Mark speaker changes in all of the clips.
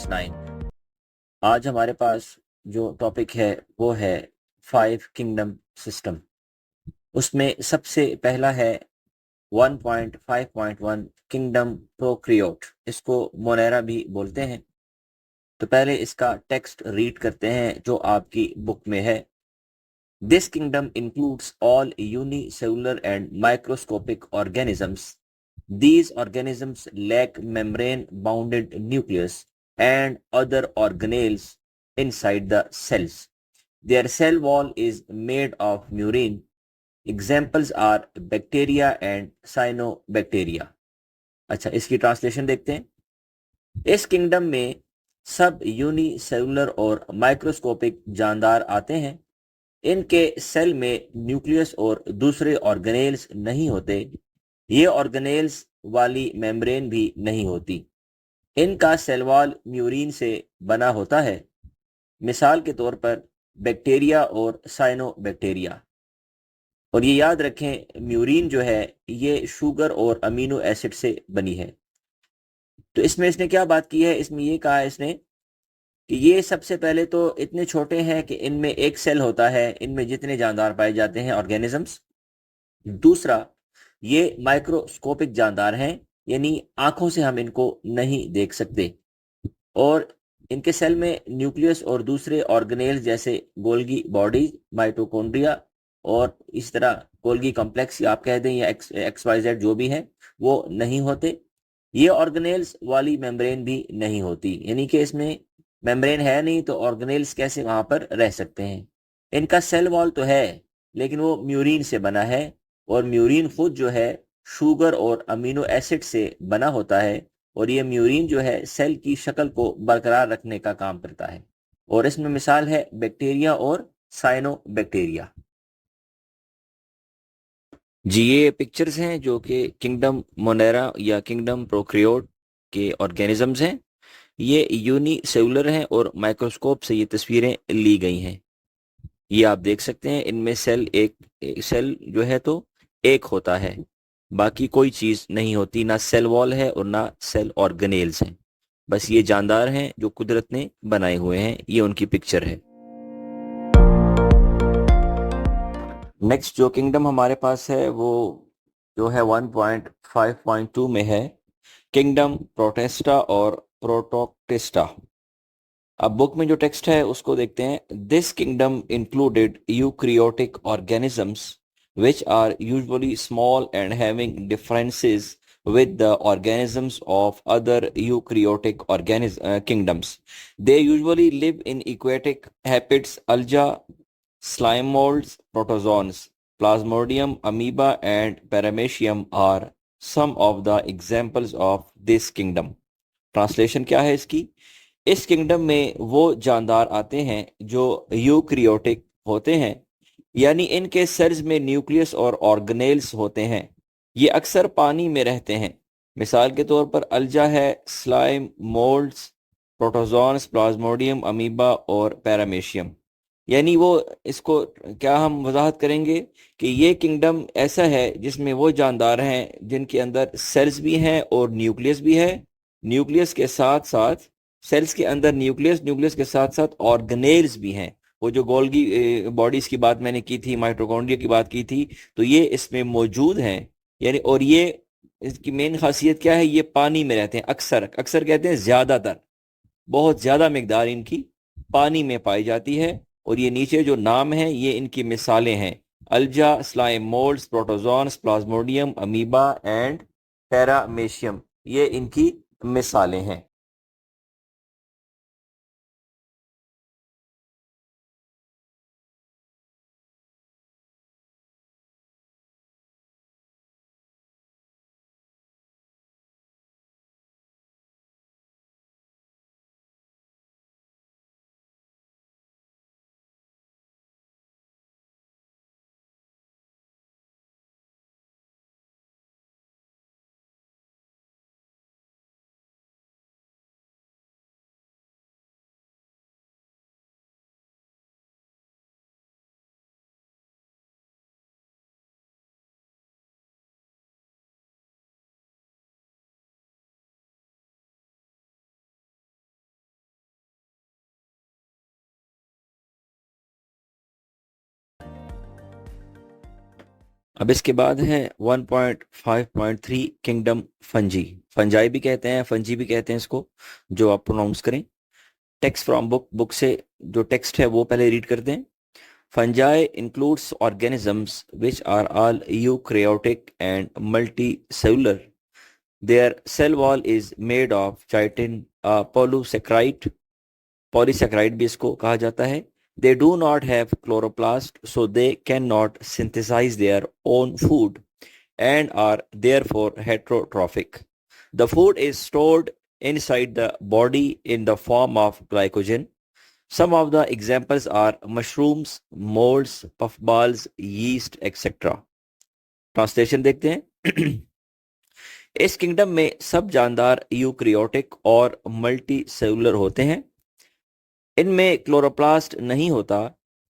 Speaker 1: 9। आज हमारे पास जो टॉपिक है वो है 5 किंगडम सिस्टम। उसमें सबसे पहला है 1.5.1 किंगडम प्रोक्रियोट, इसको मोनेरा भी बोलते हैं। तो पहले इसका टेक्स्ट रीड करते हैं जो आपकी बुक में है। This kingdom includes all unicellular and microscopic organisms. These organisms lack membrane-bounded nucleus and other organelles inside the cells. Their cell wall is made of murine. Examples are bacteria and cyanobacteria. अच्छा, इसकी translation देखते हैं। इस kingdom में सब unicellular और microscopic जानदार आते हैं। इनके सेल में न्यूक्लियस और दूसरे ऑर्गेनेल्स नहीं होते। ये ऑर्गेनेल्स वाली मेम्ब्रेन भी नहीं होती। इनका सेल वॉल म्यूरिन से बना होता है। मिसाल के तौर पर बैक्टीरिया और साइनोबैक्टीरिया। और ये याद रखें, म्यूरिन जो है ये शुगर और अमीनो एसिड से बनी है। तो इसमें इसने क्या बात की है, इसमें ये कहा है इसने कि ये सबसे पहले तो इतने छोटे हैं कि इनमें एक सेल होता है, इनमें जितने जानदार पाए जाते हैं ऑर्गेनिजम्स। दूसरा, ये माइक्रोस्कोपिक जानदार हैं, यानी आंखों से हम इनको नहीं देख सकते। और इनके सेल में न्यूक्लियस और दूसरे ऑर्गेनेल्स जैसे गोल्गी बॉडी, माइटोकॉन्ड्रिया और इस तरह गोल्गी कॉम्प्लेक्स आप कह दें या XYZ जो भी है वो नहीं होते। ये ऑर्गेनेल्स वाली मेम्ब्रेन भी नहीं होती, यानी कि इसमें मेम्ब्रेन है नहीं तो ऑर्गेनेल्स कैसे वहां पर रह सकते हैं। इनका सेल वॉल तो है लेकिन वो म्यूरिन से बना है, और म्यूरिन खुद जो है शुगर और अमीनो एसिड से बना होता है। और ये म्यूरिन जो है सेल की शक्ल को बरकरार रखने का काम करता है। और इसमें मिसाल है बैक्टीरिया और साइनोबैक्टीरिया। जी, ये पिक्चर्स हैं जो कि किंगडम मोनेरा या किंगडम प्रोक्रियोट के ऑर्गेनिजम्स हैं। ये यूनिसेलुलर हैं और माइक्रोस्कोप से ये तस्वीरें ली गई हैं। ये आप देख सकते हैं, इनमें एक सेल जो है तो एक होता है, बाकी कोई चीज नहीं होती, ना सेल वॉल है और ना सेल ऑर्गेनेल्स हैं। बस ये जानदार हैं जो कुदरत ने बनाए हुए हैं। ये उनकी पिक्चर है। नेक्स्ट जो किंगडम हमारे पास है वो जो है 1.5.2 में है, किंगडम प्रोटेस्टा और प्रोटोक्टिस्टा। अब बुक में जो टेक्स्ट है उसको देखते हैं। This kingdom included eukaryotic organisms which are usually small and having differences with the organisms of other eukaryotic kingdoms. They usually live in aquatic habitats. Alga, slime molds, protozoans, Plasmodium, amoeba, and Paramecium are some of the examples of this kingdom. Translation क्या है इसकी? इस kingdom में वो जानदार आते हैं जो यूक्रियोटिक होते हैं, यानी इनके सेल्स में न्यूक्लियस और ऑर्गेनेल्स होते हैं। ये अक्सर पानी में रहते हैं। मिसाल के तौर पर अल्जा है, slime, moulds, protozoans, plasmodium, amoeba और पैरामेशियम। यानी वो इसको क्या हम वजाहत करेंगे कि ये किंगडम ऐसा है जिसमें वो जानदार हैं जिनके अंदर सेल्स भी हैं और न्यूक्लियस भी है। न्यूक्लियस के साथ साथ सेल्स के अंदर न्यूक्लियस, न्यूक्लियस के साथ साथ ऑर्गेनेल्स भी हैं। वो जो गोल्गी बॉडीज की बात मैंने की थी, माइटोकॉन्ड्रिया की बात की थी, तो ये इसमें मौजूद हैं। यानी और ये इसकी मेन खासियत क्या है, ये पानी में रहते हैं। अक्सर अक्सर कहते हैं ज्यादातर, बहुत ज्यादा मिकदार इनकी पानी में पाई जाती है। और ये नीचे जो नाम है ये इनकी मिसालें हैं: algae, slime moulds, protozoans, plasmodium, amoeba and paramecium. ये इनकी मिसालें हैं। अब इसके बाद है 1.5.3 किंगडम फंजी। फंजाई भी कहते हैं, फंजी भी कहते हैं इसको, जो आप प्रोनाउंस करें। टेक्स्ट फ्रॉम बुक, बुक से जो टेक्स्ट है वो पहले रीड करते हैं। Fungi includes organisms which are all eukaryotic and multicellular. Their cell wall is made of chitin, polysaccharide, polysaccharide भी इसको कहा जाता है। They do not have chloroplast, so they cannot synthesize their own food and are therefore heterotrophic. The food is stored inside the body in the form of glycogen. Some of the examples are mushrooms, molds, puffballs, yeast, etc. Translation देखते हैं। इस kingdom में सब जानदार eukaryotic और multi cellular होते हैं। इनमें क्लोरोप्लास्ट नहीं होता,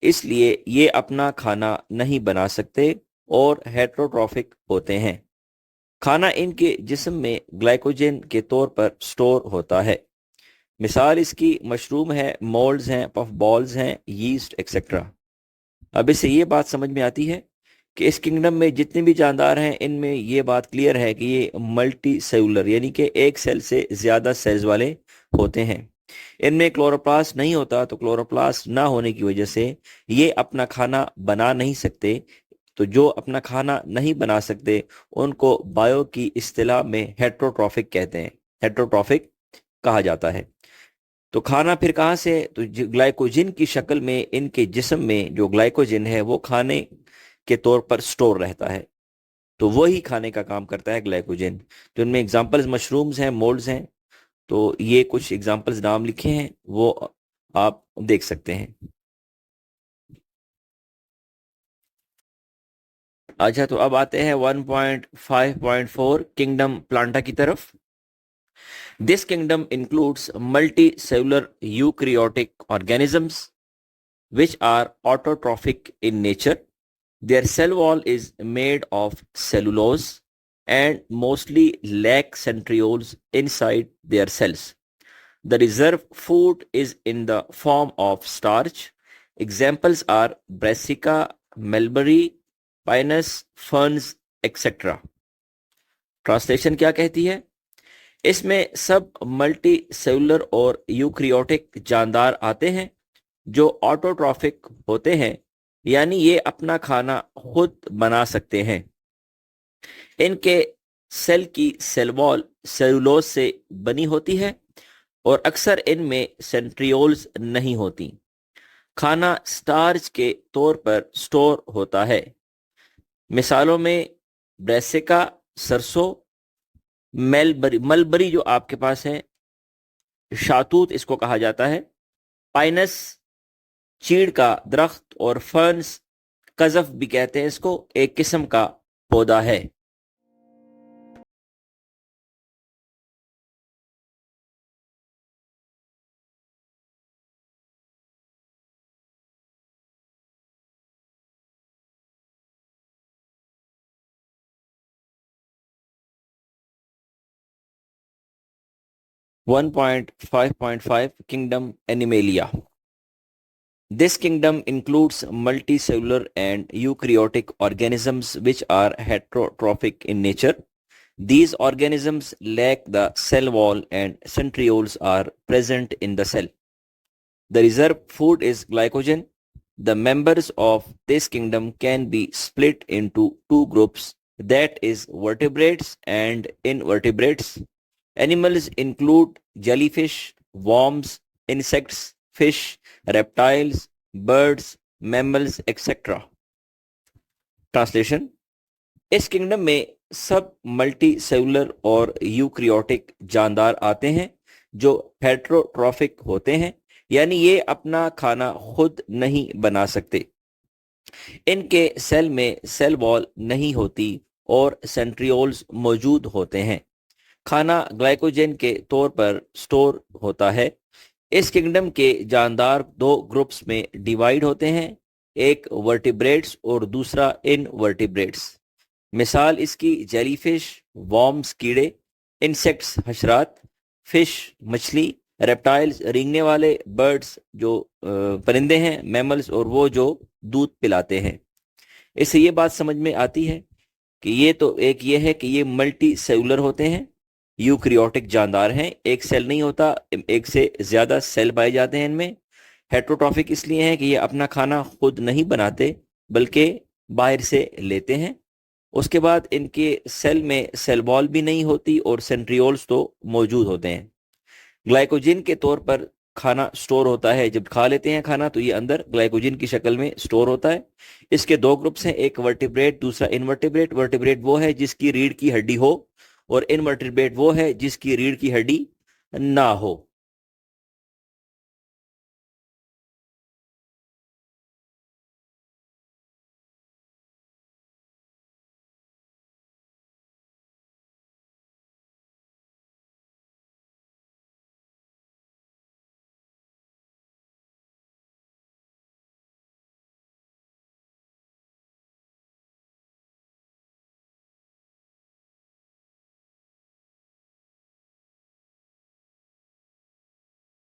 Speaker 1: इसलिए ये अपना खाना नहीं बना सकते और हेट्रोट्रॉफिक होते हैं। खाना इनके जिस्म में ग्लाइकोजन के तौर पर स्टोर होता है। मिसाल इसकी मशरूम है, मोल्ड्स हैं, पफ बॉल्स हैं, यीस्ट एक्सेट्रा। अब इससे ये बात समझ में आती है कि इस किंगडम में जितने भी जानदार हैं, इनमें ये बात क्लियर है कि ये मल्टी सेलुलर यानी कि एक सेल से ज़्यादा सेल्स वाले होते हैं। इनमें क्लोरोप्लास्ट नहीं होता, तो क्लोरोप्लास्ट ना होने की वजह से ये अपना खाना बना नहीं सकते। तो जो अपना खाना नहीं बना सकते उनको बायो की इस्तिलाह में हेट्रोट्रॉफिक कहते हैं, हेट्रोट्रॉफिक कहा जाता है। तो खाना फिर कहाँ से? तो ग्लाइकोजन की शक्ल में इनके जिस्म में जो ग्लाइकोजन है वो खाने के तौर पर स्टोर रहता है, तो वही खाने का काम करता है ग्लाइकोजन। तो इनमें एग्जांपल्स मशरूम्स हैं, मोल्ड्स हैं। तो ये कुछ एग्जांपल्स नाम लिखे हैं, वो आप देख सकते हैं। अच्छा, तो अब आते हैं 1.5.4 किंगडम प्लांटा की तरफ। This kingdom includes multi cellular eukaryotic organisms which are autotrophic in nature. Their cell wall is made of cellulose and mostly lack centrioles inside their cells. The reserve food is in the form of starch. Examples are brassica, mulberry, pinus, ferns, etc. Translation क्या कहती है? इसमें सब multi cellular और eukaryotic जानदार आते हैं जो ऑटोट्रॉफिक होते हैं, यानी ये अपना खाना खुद बना सकते हैं। इनके सेल की सेल वॉल सेलुलोज से बनी होती है और अक्सर इनमें सेंट्रियोल्स नहीं होती। खाना स्टार्च के तौर पर स्टोर होता है। मिसालों में ब्रेसिका सरसों, मलबरी जो आपके पास है, शातूत इसको कहा जाता है, पाइनस चीड़ का दरख्त और फर्न्स कजफ भी कहते हैं इसको, एक किस्म का पौधा है। One 1.5.5 kingdom animalia. This kingdom includes multicellular and eukaryotic organisms which are heterotrophic in nature. These organisms lack the cell wall and centrioles are present in the cell. The reserve food is glycogen. The members of this kingdom can be split into two groups, that is vertebrates and invertebrates. Animals include jellyfish, worms, insects, fish, reptiles, birds, mammals, etc. Translation. इस kingdom में सब multi cellular और eukaryotic जानदार आते हैं जो heterotrophic होते हैं, यानी ये अपना खाना खुद नहीं बना सकते। इनके सेल में सेल वॉल नहीं होती और सेंट्रियोल्स मौजूद होते हैं। खाना ग्लाइकोजन के तौर पर स्टोर होता है। इस किंगडम के जानदार दो ग्रुप्स में डिवाइड होते हैं, एक वर्टिब्रेट्स और दूसरा इनवर्टिब्रेट्स। मिसाल इसकी जेलीफिश, वॉर्म्स कीड़े, इंसेक्ट्स हशरात, फिश मछली, रेप्टाइल्स रेंगने वाले, बर्ड्स जो परिंदे हैं, मैमल्स और वो जो दूध पिलाते हैं। इससे ये बात समझ में आती है कि ये तो एक ये है कि ये मल्टी सेलुलर होते हैं, यूकैरियोटिक जानदार हैं, एक सेल नहीं होता, एक से ज्यादा सेल पाए जाते हैं इनमें। हेट्रोट्रॉफिक इसलिए है कि ये अपना खाना खुद नहीं बनाते बल्कि बाहर से लेते हैं। उसके बाद इनके सेल में सेल वॉल भी नहीं होती और सेंट्रियोल्स तो मौजूद होते हैं। ग्लाइकोजन के तौर पर खाना स्टोर होता है, जब खा लेते हैं खाना तो ये अंदर ग्लाइकोजन की शक्ल में स्टोर होता है। इसके दो ग्रुप्स हैं, एक वर्टिब्रेट दूसरा इनवर्टिब्रेट। वर्टिब्रेट वो है जिसकी रीढ़ की हड्डी हो और इनवर्टिब्रेट वो है जिसकी रीढ़ की हड्डी ना हो।